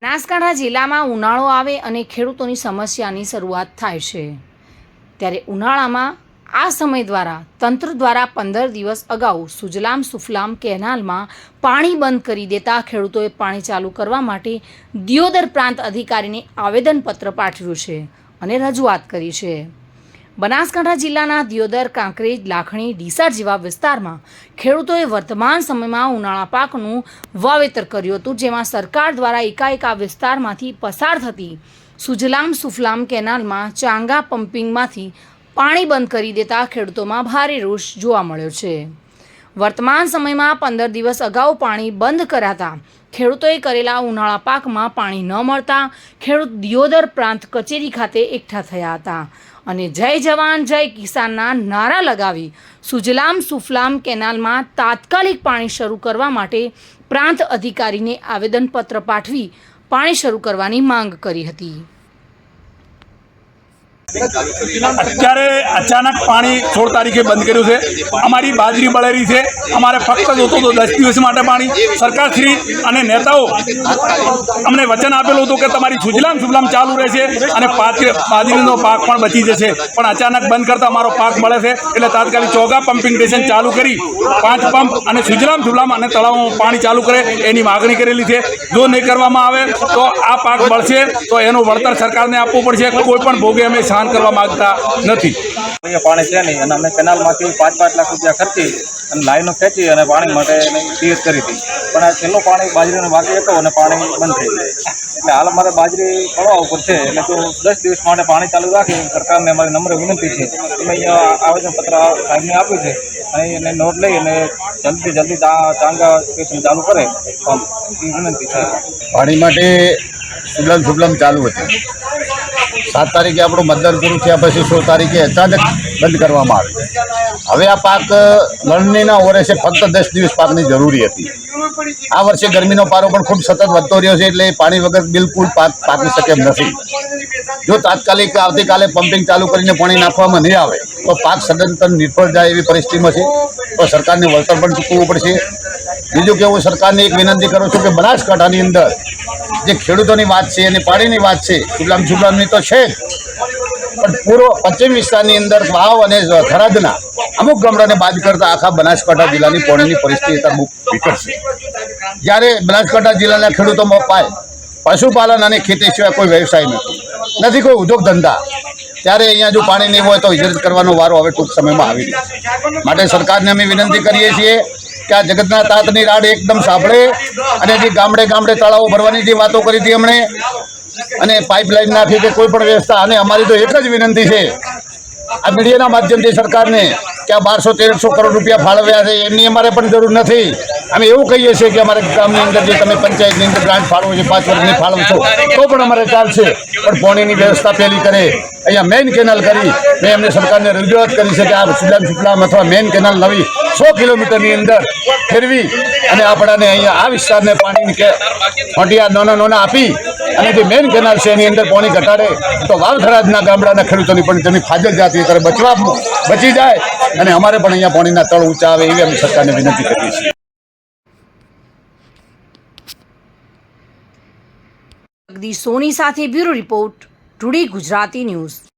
બનાસકાંઠા જિલ્લામાં ઉનાળો આવે અને ખેડૂતોની સમસ્યાની શરૂઆત થાય છે ત્યારે ઉનાળામાં આ સમય દ્વારા તંત્ર દ્વારા 15 દિવસ અગાઉ સુજલામ સુફલામ કેનાલમાં પાણી બંધ કરી દેતા ખેડૂતોએ પાણી ચાલુ કરવા માટે દિયોદર પ્રાંત અધિકારીને આવેદનપત્ર પાઠવ્યું છે અને રજૂઆત કરી છે। બનાસકાંઠા જિલ્લાના દિયોદર, કાંકરેજ, લાખણી, ડીસા જેવા વિસ્તારમાં ખેડૂતોએ વર્તમાન સમયમાં ઉનાળા પાકનું વાવેતર કર્યું હતું, જેમાં સરકાર દ્વારા એકાએક આ વિસ્તારમાંથી પસાર થતી સુજલામ સુફલામ કેનાલમાં ચાંગા પમ્પિંગમાંથી પાણી બંધ કરી દેતા ખેડૂતોમાં ભારે રોષ જોવા મળ્યો છે। વર્તમાન સમયમાં 15 દિવસ અગાઉ પાણી બંધ કરાતા ખેડૂતોએ કરેલા ઉનાળા પાકમાં પાણી ન મળતા ખેડૂત દિયોદર પ્રાંત કચેરી ખાતે એકઠા થયા હતા અને જય જવાન જય કિસાનના નારા લગાવી સુજલામ સુફલામ કેનાલમાં તાત્કાલિક પાણી શરૂ કરવા માટે પ્રાંત અધિકારીને આવેદનપત્ર પાઠવી પાણી શરૂ કરવાની માંગ કરી હતી। અત્યારે અચાનક પાણી 16 તારીખે બંધ કર્યું છે। અમારી બાજરી બળેરી છે। અમારે ફક્ત જોતો તો 10 દિવસ માટે પાણી। સરકારશ્રી અને નેતાઓ અમને વચન આપેલું હતું કે તમારી સુજલામ સુફલામ ચાલુ રહેશે અને બાજરીનો પાક પણ બચી જશે, પણ અચાનક બંધ કરતા અમારો પાક મળે છે। એટલે તાત્કાલિક ચોગા પમ્પિંગ સ્ટેશન ચાલુ કરી 5 પંપ અને સુજલામ સુફલામ અને તળાવમાં પાણી ચાલુ કરે એની માગણી કરેલી છે। જો નહીં કરવામાં આવે તો આ પાક બળશે તો એનું વળતર સરકારને આપવું પડશે। કોઈ પણ ભોગે અમે કરવા માંગતા નથી। પાણી છે નહીં અને અમે કેનાલમાંથી 5-5 લાખ રૂપિયા ખર્ચી અને લાઈનો ખેંચી અને પાણી માટે ક્લિયર કરી હતી, પણ આ છેલ્લું પાણી બાજરીનું બાકી હતું અને પાણી બંધ થઈ ગયું। એટલે હાલ અમારે બાજરી પડવા ઉપર છે, એટલે તો 10 દિવસ માટે પાણી ચાલુ રાખી સરકારને અમારી નમ્ર વિનંતી છે। અમે અહીંયા આવેદનપત્ર સાહેબને આપ્યું છે અને એને નોટ લઈ અને જલ્દી ચાંગા સ્ટેશન ચાલુ કરે તો એ વિનંતી છે। પાણી માટે સુજલામ સુફલામ ચાલુ હતી। 7 તારીખે આપણું મતદાન પૂરું થયા પછી 16 તારીખે અચાનક બંધ કરવામાં આવે। હવે આ પાક લણણીના ઓરે છે, ફક્ત 10 દિવસ પાકની જરૂરી હતી। આ વર્ષે ગરમીનો પારો પણ ખૂબ સતત વધતો રહ્યો છે, એટલે પાણી વગર બિલકુલ પાક પાકી શકે એમ નથી। જો તાત્કાલિક આવતીકાલે પમ્પિંગ ચાલુ કરીને પાણી નાખવામાં નહીં આવે તો પાક સદંતર નિષ્ફળ જાય એવી પરિસ્થિતિમાં છે, તો સરકારને વળતર પણ ચૂકવવું પડશે। બીજું કે હું સરકારને એક વિનંતી કરું છું કે બનાસકાંઠાની અંદર જે ખેડૂતોની વાત છે અને પાણીની વાત છે, સુજલામ સુફલામની તો છે જ, પણ પૂર્વ પશ્ચિમ વિસ્તારની અંદર વાવ અને થરાદના અમુક ગામડાને બાદ કરતા આખા બનાસકાંઠા જિલ્લાની પાણીની પરિસ્થિતિ બહુ વિકટ છે। જ્યારે બનાસકાંઠા જિલ્લાના ખેડૂતોમાં પશુપાલન અને ખેતી સિવાય કોઈ વ્યવસાય નથી, કોઈ ઉદ્યોગ ધંધા, ત્યારે અહીંયા જો પાણી નહીં હોય તો હિજરત કરવાનો વારો હવે ટૂંક સમયમાં આવી રહ્યો છે। માટે સરકારને અમે વિનંતી કરીએ છીએ કે આ જગતના તાતની રાડ એકદમ સાંભળે અને જે ગામડે ગામડે તળાવો ભરવાની જે વાતો કરી હતી એમણે અને પાઇપલાઇન નાખી કે કોઈ પણ વ્યવસ્થા, અને અમારી તો એક જ વિનંતી છે આ મીડિયાના માધ્યમથી સરકારને કે આ 1200-1300 કરોડ રૂપિયા ફાળવ્યા છે એમની અમારે પણ જરૂર નથી। અમે એવું કહીએ છીએ કે અમારે ગામની અંદર જે તમે પંચાયતની અંદર ગ્રાન્ટ ફાળવો છે 5 વર્ષની ફાળવશો તો પણ અમારે ચાલશે, પણ પાણીની વ્યવસ્થા પહેલી કરે। અહીંયા મેઇન કેનાલ કરી મેં એમને સરકારને રજૂઆત કરી છે કે આ સુજલામ સુફલામ અથવા મેઇન કેનાલ નવી 100 કિલોમીટરની અંદર ફેરવી અને આપણાને અહીંયા આ વિસ્તારને પાણીની મોટિયા નાના આપી અને જે મેઇન કેનાલ છે એની અંદર પાણી ઘટાડે તો વાવથરાજના ગામડાના ખેડૂતોની પણ તેની ફાજલ જાતિ કરે બચી જાય અને અમારે પણ અહીંયા પાણીના તળ ઊંચા આવે એવી અમે સરકારને વિનંતી કરીએ છીએ। જગદીશ સોની સાથે bureau report, today Gujarati news.